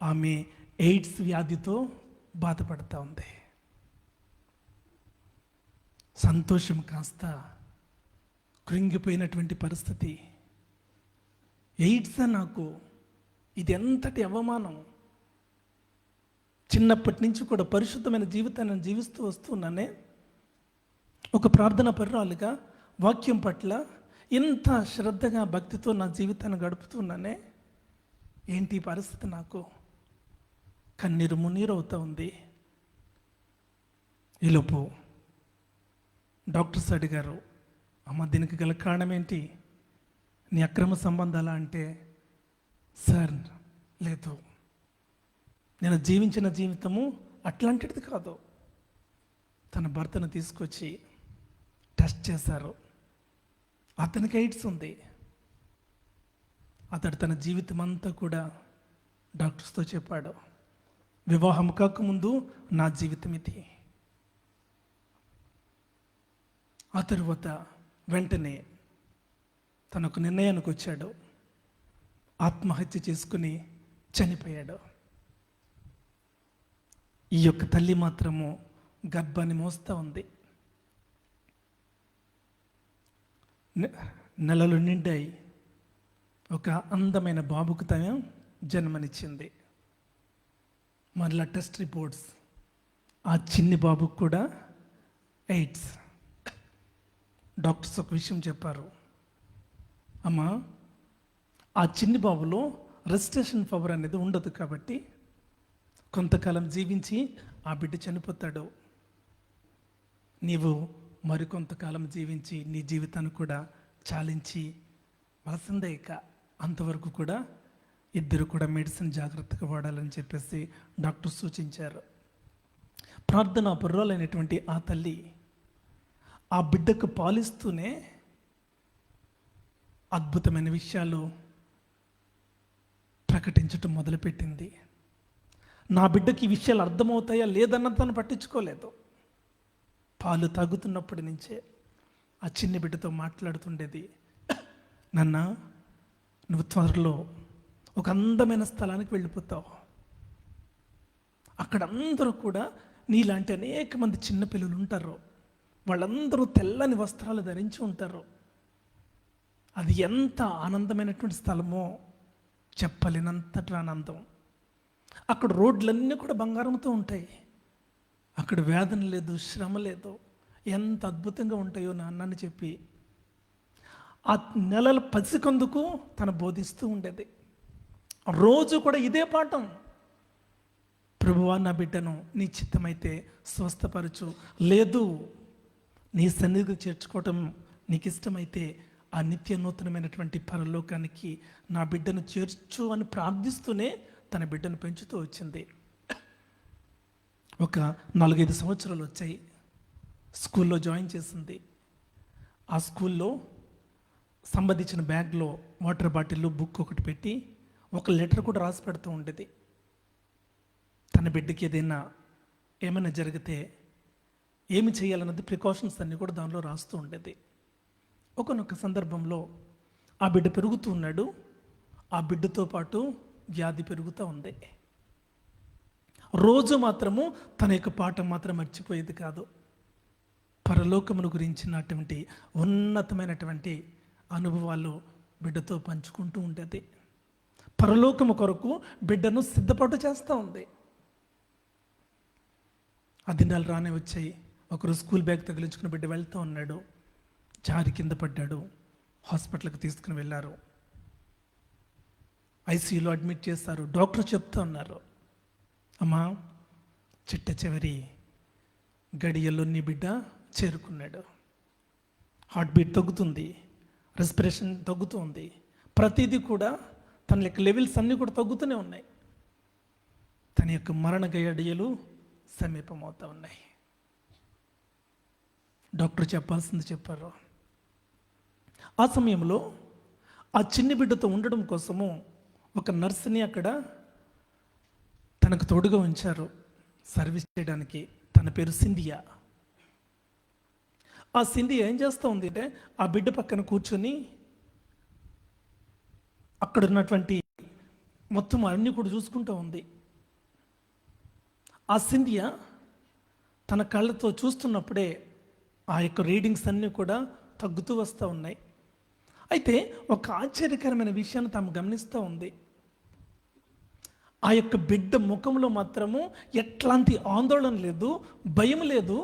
ఆమె ఎయిడ్స్ వ్యాధితో బాధపడుతూ ఉంది. సంతోషం కాస్త కృంగిపోయినటువంటి పరిస్థితి. ఎయిడ్స్ నాకు ఇది ఎంతటి అవమానం. చిన్నప్పటి నుంచి కూడా పరిశుద్ధమైన జీవితాన్ని జీవిస్తూ వస్తున్నానే, ఒక ప్రార్థన పరురాలుగా వాక్యం పట్ల ఇంత శ్రద్ధగా భక్తితో నా జీవితాన్ని గడుపుతున్నానే, ఏంటి పరిస్థితి? నాకు కన్నీరు మున్నీరు అవుతూ ఉంది. ఈలోపు డాక్టర్స్ అడిగారు, అమ్మ దీనికి గల కారణం ఏంటి? నీ అక్రమ సంబంధాలా అంటే, సార్ లేదు, నేను జీవించిన జీవితము అట్లాంటిది కాదు. తన భర్తను తీసుకొచ్చి టెస్ట్ చేశారు. అతనికి ఎయిడ్స్ ఉంది. అతడు తన జీవితం అంతా కూడా డాక్టర్స్తో చెప్పాడు, వివాహం కాకముందు నా జీవితం ఇది. ఆ తరువాత వెంటనే తనకు నిర్ణయానికి వచ్చాడు, ఆత్మహత్య చేసుకుని చనిపోయాడు. ఈ యొక్క తల్లి మాత్రము గర్భాన్ని మోస్తూ ఉంది. నెలలు నిండాయి. ఒక అందమైన బాబుకు తను జన్మనిచ్చింది. మరలా టెస్ట్ రిపోర్ట్స్, ఆ చిన్ని బాబుకు కూడా ఎయిడ్స్. డాక్టర్స్ ఒక విషయం చెప్పారు, అమ్మా ఆ చిన్ని బాబులో రెజిస్ట్రేషన్ పవర్ అనేది ఉండదు, కాబట్టి కొంతకాలం జీవించి ఆ బిడ్డ చనిపోతాడు. నీవు మరికొంతకాలం జీవించి నీ జీవితాన్ని కూడా చాలించి వలసిందే. ఇక అంతవరకు కూడా ఇద్దరు కూడా మెడిసిన్ జాగ్రత్తగా వాడాలని చెప్పేసి డాక్టర్ సూచించారు. ప్రార్థన పరురాలైనటువంటి ఆ తల్లి ఆ బిడ్డకు పాలిస్తూనే అద్భుతమైన విషయాలు ప్రకటించటం మొదలుపెట్టింది. నా బిడ్డకి ఈ విషయాలు అర్థమవుతాయా లేదన్నది తను పట్టించుకోలేదు. పాలు తాగుతున్నప్పటి నుంచే ఆ చిన్న బిడ్డతో మాట్లాడుతుండేది, నాన్న నువ్వు త్వరలో ఒక అందమైన స్థలానికి వెళ్ళిపోతావు, అక్కడ అందరూ కూడా నీలాంటి అనేక మంది చిన్నపిల్లలు ఉంటారు, వాళ్ళందరూ తెల్లని వస్త్రాలు ధరించి ఉంటారు. అది ఎంత ఆనందమైనటువంటి స్థలమో చెప్పలేనంతటి ఆనందం. అక్కడ రోడ్లన్నీ కూడా బంగారంతో ఉంటాయి, అక్కడ వేదన లేదు, శ్రమ లేదు, ఎంత అద్భుతంగా ఉంటాయో నాన్నని చెప్పి ఆ నెలల పసికందుకు తను బోధిస్తూ ఉండేది. రోజు కూడా ఇదే పాఠం, ప్రభువా నా బిడ్డను నీ చిత్తమైతే స్వస్థపరచు, లేదు నీ సన్నిధికి చేర్చుకోవటం నీకు ఇష్టమైతే ఆ నిత్య నూతనమైనటువంటి పరలోకానికి నా బిడ్డను చేర్చు అని ప్రార్థిస్తూనే తన బిడ్డను పెంచుతూ వచ్చింది. ఒక 4-5 సంవత్సరాలు వచ్చాయి. స్కూల్లో జాయిన్ చేసింది. ఆ స్కూల్లో సంబంధించిన బ్యాగ్లో వాటర్ బాటిల్, బుక్ ఒకటి పెట్టి ఒక లెటర్ కూడా రాసి పెడుతూ ఉండేది. తన బిడ్డకి ఏమైనా జరిగితే ఏమి చేయాలన్నది ప్రికాషన్స్ అన్నీ కూడా దానిలో రాస్తూ ఉండేది. ఒకనొక సందర్భంలో ఆ బిడ్డ పెరుగుతూ ఉన్నాడు, ఆ బిడ్డతో పాటు వ్యాధి పెరుగుతూ ఉంది. రోజు మాత్రము తన యొక్క పాఠం మాత్రం మర్చిపోయేది కాదు. పరలోకమును గురించినటువంటి ఉన్నతమైనటువంటి అనుభవాలు బిడ్డతో పంచుకుంటూ ఉండేది. పరలోకము కొరకు బిడ్డను సిద్ధపాటు చేస్తూ ఉంది. ఆ దినాలు రానే వచ్చాయి. ఒకరు స్కూల్ బ్యాగ్ తగిలించుకుని బిడ్డ వెళ్తూ ఉన్నాడు, జారి కింద పడ్డాడు. హాస్పిటల్కి తీసుకుని వెళ్ళారు. ఐసీయూలో అడ్మిట్ చేశారు. డాక్టర్ చెప్తూ ఉన్నారు, అమ్మా చిట్ట చివరి గడియల్లో నీ బిడ్డ చేరుకున్నాడు. హార్ట్ బీట్ తగ్గుతుంది, రెస్పిరేషన్ తగ్గుతుంది, ప్రతిదీ కూడా తన యొక్క లెవెల్స్ అన్నీ కూడా తగ్గుతూనే ఉన్నాయి. తన యొక్క మరణ గడియలు సమీపమవుతూ ఉన్నాయి. డాక్టర్ చెప్పాల్సింది చెప్పారు. ఆ సమయంలో ఆ చిన్ని బిడ్డతో ఉండడం కోసము ఒక నర్సుని అక్కడ తనకు తోడుగా ఉంచారు సర్వీస్ చేయడానికి. తన పేరు సింధియా. ఆ సింధియా ఏం చేస్తూ ఉంది అంటే ఆ బిడ్డ పక్కన కూర్చొని అక్కడ ఉన్నటువంటి మొత్తం అన్నీ కూడా చూసుకుంటూ ఉంది. ఆ సింధియా తన కళ్ళతో చూస్తున్నప్పుడే ఆ యొక్క రీడింగ్స్ అన్నీ కూడా తగ్గుతూ వస్తూ ఉన్నాయి. అయితే ఒక ఆశ్చర్యకరమైన విషయాన్ని తాము గమనిస్తూ ఉంది. ఆ యొక్క బిడ్డ ముఖంలో మాత్రము ఎట్లాంటి ఆందోళన లేదు, భయం లేదు,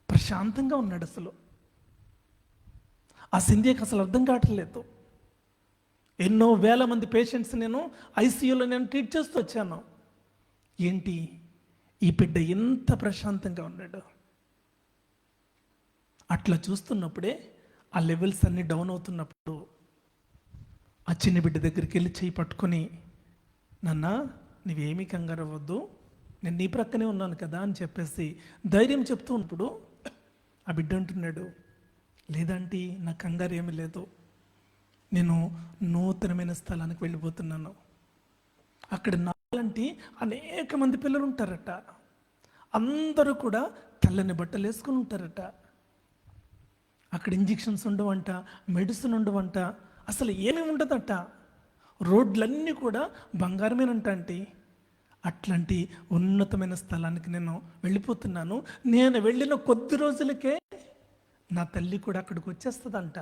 ప్రశాంతంగా ఉన్నాడు. అసలు ఆ సింధియాకి అసలు అర్థం కావట్లేదు. ఎన్నో వేల మంది పేషెంట్స్ నేను ఐసీయూలో నేను ట్రీట్ చేస్తూ వచ్చాను. ఏంటి ఈ బిడ్డ ఎంత ప్రశాంతంగా ఉన్నాడు. అట్లా చూస్తున్నప్పుడే ఆ లెవెల్స్ అన్నీ డౌన్ అవుతున్నప్పుడు ఆ చిన్న బిడ్డ దగ్గరికి వెళ్ళి చేయి పట్టుకొని, నాన్న నువ్వేమీ కంగారు అవ్వద్దు, నేను నీ ప్రక్కనే ఉన్నాను కదా అని చెప్పేసి ధైర్యం చెప్తూ ఉన్నప్పుడు ఆ బిడ్డ అంటున్నాడు, లేదంటే నా కంగారు ఏమీ లేదు, నేను నూతనమైన స్థలానికి వెళ్ళిపోతున్నాను. అక్కడ నాలాంటి అనేక మంది పిల్లలు ఉంటారట. అందరూ కూడా తెల్లని బట్టలు వేసుకుని ఉంటారట. అక్కడ ఇంజెక్షన్స్ ఉండవంట, మెడిసిన్ ఉండవంట, అసలు ఏమీ ఉండదట. రోడ్లన్నీ కూడా బంగారమేనంట. అంటే అట్లాంటి ఉన్నతమైన స్థలానికి నేను వెళ్ళిపోతున్నాను. నేను వెళ్ళిన కొద్ది రోజులకే నా తల్లి కూడా అక్కడికి వచ్చేస్తుందంట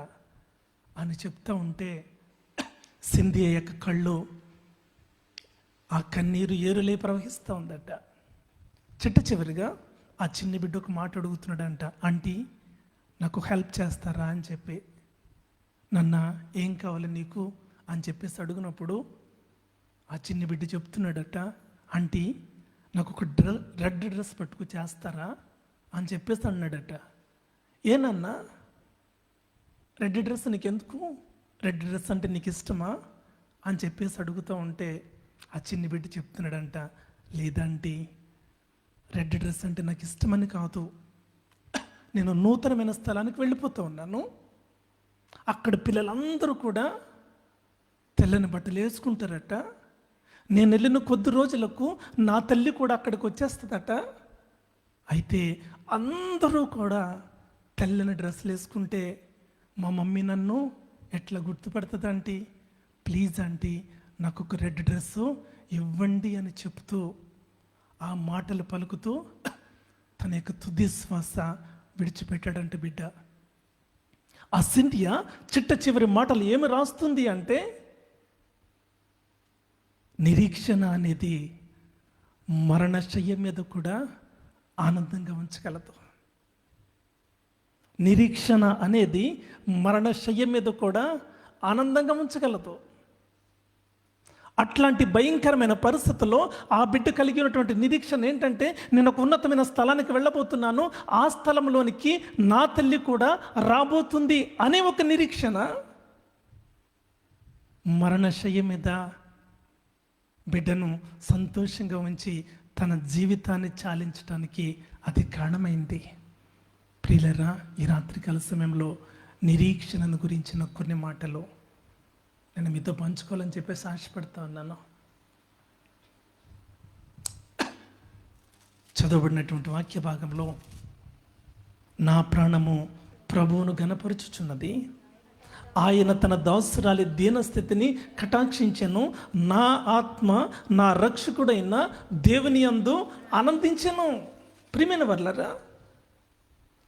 అని చెప్తా ఉంటే సింధియా యొక్క కళ్ళు ఆ కన్నీరు ఏరులే ప్రవహిస్తూ ఉందట. చిట్ట చివరిగా ఆ చిన్న బిడ్డ ఒక మాట అడుగుతున్నాడంట, ఆంటీ నాకు హెల్ప్ చేస్తారా అని చెప్పి. నాన్న ఏం కావాలి నీకు అని చెప్పేసి అడుగునప్పుడు ఆ చిన్న బిడ్డ చెప్తున్నాడట, ఆంటీ నాకు ఒక రెడ్ డ్రెస్ పట్టుకు చేస్తారా అని చెప్పేసి అన్నాడట. ఏనన్నా రెడ్ డ్రెస్ నీకెందుకు, రెడ్ డ్రెస్ అంటే నీకు ఇష్టమా అని చెప్పేసి అడుగుతూ ఉంటే ఆ చిన్న బిడ్డ చెప్తున్నాడంట, లేదంటే రెడ్ డ్రెస్ అంటే నాకు ఇష్టమని కాదు, నేను నూతనమైన స్థలానికి వెళ్ళిపోతూ ఉన్నాను. అక్కడ పిల్లలందరూ కూడా తెల్లని బట్టలు వేసుకుంటారట. నేను వెళ్ళిన కొద్ది రోజులకు నా తల్లి కూడా అక్కడికి వచ్చేస్తుందట. అయితే అందరూ కూడా తెల్లని డ్రెస్సులు వేసుకుంటే మా మమ్మీ నన్ను ఎట్లా గుర్తుపడుతుంది ఆంటీ, ప్లీజ్ ఆంటీ నాకు ఒక రెడ్ డ్రెస్సు ఇవ్వండి అని చెప్తూ ఆ మాటలు పలుకుతూ తన యొక్క తుది శ్వాస విడిచిపెట్టాడంటే బిడ్డ. ఆ సింధియా చిట్ట చివరి మాటలు ఏమి రాస్తుంది అంటే, నిరీక్షణ అనేది మరణశయ్య మీద కూడా ఆనందంగా ఉంచగలదు. నిరీక్షణ అనేది మరణశయ్య మీద కూడా ఆనందంగా ఉంచగలదు. అట్లాంటి భయంకరమైన పరిస్థితుల్లో ఆ బిడ్డ కలిగినటువంటి నిరీక్షణ ఏంటంటే, నేను ఒక ఉన్నతమైన స్థలానికి వెళ్ళబోతున్నాను, ఆ స్థలంలోనికి నా తల్లి కూడా రాబోతుంది అనే ఒక నిరీక్షణ మరణశయ్య మీద బిడ్డను సంతోషంగా ఉంచి తన జీవితాన్ని చాలించడానికి అది కారణమైంది. ప్రియులరా, ఈ రాత్రికాల సమయంలో నిరీక్షణను గురించిన కొన్ని మాటలు నేను మీతో పంచుకోవాలని చెప్పేసి ఆశపడతా ఉన్నాను. చదవబడినటువంటి వాక్య భాగంలో, నా ప్రాణము ప్రభువును ఘనపరుచుచున్నది, ఆయన తన దాసురాలి దీనస్థితిని కటాక్షించెను, నా ఆత్మ నా రక్షకుడైన దేవుని యందు ఆనందించెను. ప్రియమైన వర్లరా,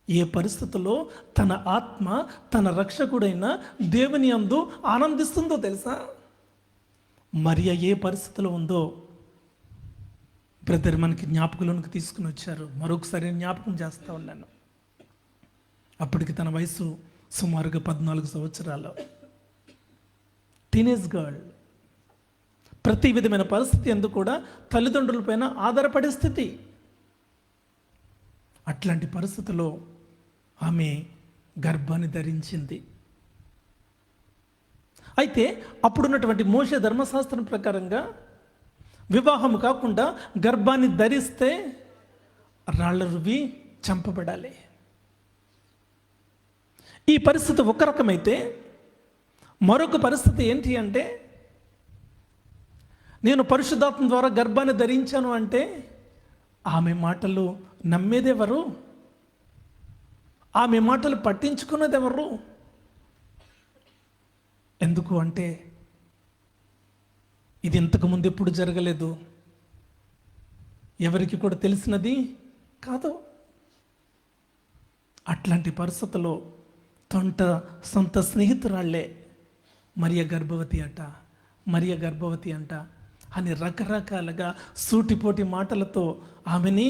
ఏ పరిస్థితుల్లో తన ఆత్మ తన రక్షకుడైన దేవుని యందు ఆనందిస్తుందో తెలుసా? మరియ ఏ పరిస్థితిలో ఉందో బ్రదర్ మనకి జ్ఞాపకంలోనికి తీసుకుని వచ్చారు. మరొకసారి జ్ఞాపకం చేస్తూ ఉన్నాను. అప్పటికి తన వయసు సుమారుగా 14 సంవత్సరాలు. Teenage girl. ప్రతి విధమైన పరిస్థితి ఎందుకు కూడా తల్లిదండ్రులపైన ఆధారపడే స్థితి. అట్లాంటి పరిస్థితుల్లో ఆమె గర్భాన్ని ధరించింది. అయితే అప్పుడున్నటువంటి మోషే ధర్మశాస్త్రం ప్రకారంగా వివాహం కాకుండా గర్భాన్ని ధరిస్తే రాళ్ల రువి చంపబడాలి. ఈ పరిస్థితి ఒక రకమైతే, మరొక పరిస్థితి ఏంటి అంటే, నేను పరిశుద్ధాత్మ ద్వారా గర్భాన్ని ధరించాను అంటే ఆమె మాటలు నమ్మేదెవరు? ఆమె మాటలు పట్టించుకున్నదెవరు? ఎందుకు అంటే ఇది ఇంతకు ముందు ఎప్పుడు జరగలేదు, ఎవరికి కూడా తెలిసినది కాదు. అట్లాంటి పరిస్థితుల్లో సొంత స్నేహితురాళ్లే మరియ గర్భవతి అంట అని రకరకాలుగా సూటిపోటి మాటలతో ఆమెని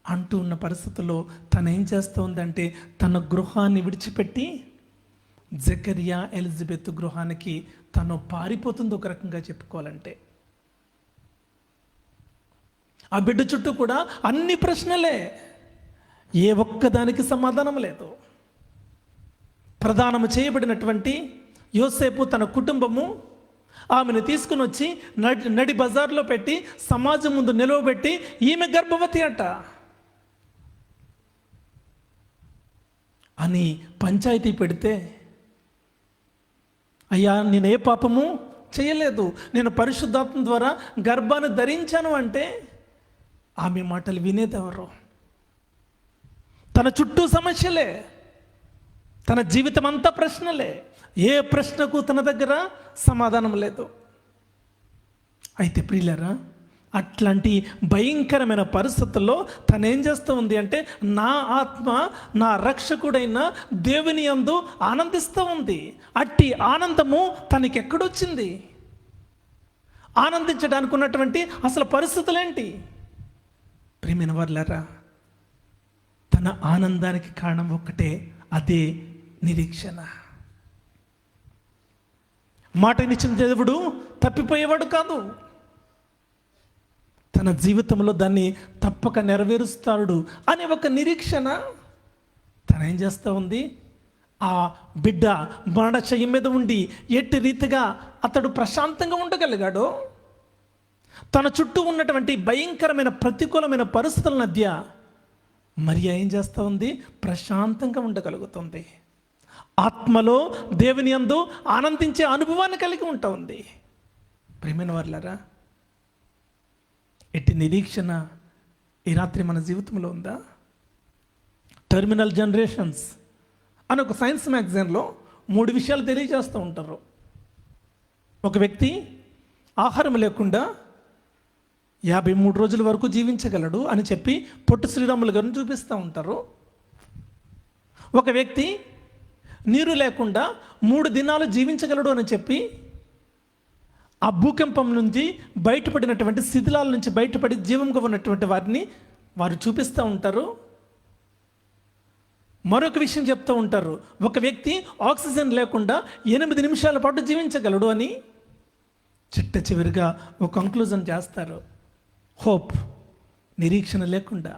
అంటూ ఉన్న పరిస్థితుల్లో తను ఏం చేస్తోందంటే తన గృహాన్ని విడిచిపెట్టి జకరియా ఎలిజబెత్ గృహానికి తను పారిపోతుంది. ఒక రకంగా చెప్పుకోవాలంటే ఆ బిడ్డ చుట్టూ కూడా అన్ని ప్రశ్నలే, ఏ ఒక్కదానికి సమాధానం లేదు. ప్రదానము చేయబడినటువంటి యోసేపు తన కుటుంబము ఆమెను తీసుకుని వచ్చి నడి బజార్లో పెట్టి సమాజం ముందు నిలవబెట్టి ఈమె గర్భవతి అట అని పంచాయతీ పెడితే, అయ్యా నేను ఏ పాపము చేయలేదు, నేను పరిశుద్ధాత్మ ద్వారా గర్భాన్ని ధరించాను అంటే ఆమె మాటలు వినేదెవరు? తన చుట్టూ సమస్యలే, తన జీవితం అంతా ప్రశ్నలే, ఏ ప్రశ్నకు తన దగ్గర సమాధానం లేదు. అయితే ప్రియులారా, అట్లాంటి భయంకరమైన పరిస్థితుల్లో తను ఏం చేస్తూ ఉంది అంటే నా ఆత్మ నా రక్షకుడైన దేవుని యందు ఆనందిస్తూ ఉంది. అట్టి ఆనందము తనకి ఎక్కడొచ్చింది? ఆనందించడానికి ఉన్నటువంటి అసలు పరిస్థితులేంటి? ప్రియమైన వారులారా, తన ఆనందానికి కారణం ఒక్కటే, అదే నిరీక్షణ. మాటనిచ్చిన దేవుడు తప్పిపోయేవాడు కాదు. తన జీవితంలో దాన్ని తప్పక నెరవేరుస్తాడు అనే ఒక నిరీక్షణ తను ఏం చేస్తూ ఉంది. ఆ బిడ్డ మరణ చెయ్యి మీద ఉండి ఎట్టి రీతిగా అతడు ప్రశాంతంగా ఉండగలిగాడో, తన చుట్టూ ఉన్నటువంటి భయంకరమైన ప్రతికూలమైన పరిస్థితుల మధ్య మరియ ఏం చేస్తూ ఉంది? ప్రశాంతంగా ఉండగలుగుతుంది. ఆత్మలో దేవుని యందు ఆనందించే అనుభవాన్ని కలిగి ఉంటా ఉంది. ప్రియమైన వారులారా, ఎట్టి నిరీక్షణ ఈ రాత్రి మన జీవితంలో ఉందా? టెర్మినల్ జనరేషన్స్ అని ఒక సైన్స్ మ్యాగజైన్లో 3 విషయాలు తెలియజేస్తూ ఉంటారు. ఒక వ్యక్తి ఆహారం లేకుండా 53 రోజుల వరకు జీవించగలడు అని చెప్పి పొట్టి శ్రీరాములు గారిని చూపిస్తూ ఉంటారు. ఒక వ్యక్తి నీరు లేకుండా 3 దినాలు జీవించగలడు అని చెప్పి ఆ భూకంపం నుంచి బయటపడినటువంటి శిథిలాల నుంచి బయటపడి జీవంగా ఉన్నటువంటి వారిని వారు చూపిస్తూ ఉంటారు. మరొక విషయం చెప్తూ ఉంటారు, ఒక వ్యక్తి ఆక్సిజన్ లేకుండా 8 నిమిషాల పాటు జీవించగలడు అని చిట్ట చివరిగా ఒక కంక్లూజన్ చేస్తారు. హోప్, నిరీక్షణ లేకుండా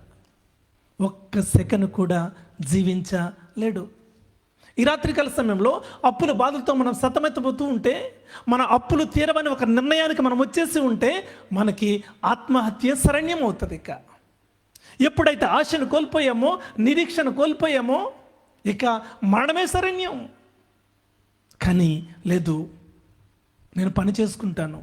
ఒక్క సెకండ్ కూడా జీవించలేడు. ఈ రాత్రికాల సమయంలో అప్పుల బాధలతో మనం సతమతమవుతూ ఉంటే, మన అప్పులు తీరవని ఒక నిర్ణయానికి మనం వచ్చేసి ఉంటే మనకి ఆత్మహత్య శరణ్యం అవుతుంది. ఇక ఎప్పుడైతే ఆశను కోల్పోయామో, నిరీక్షణ కోల్పోయామో, ఇక మరణమే శరణ్యం. కానీ లేదు, నేను పని చేసుకుంటాను,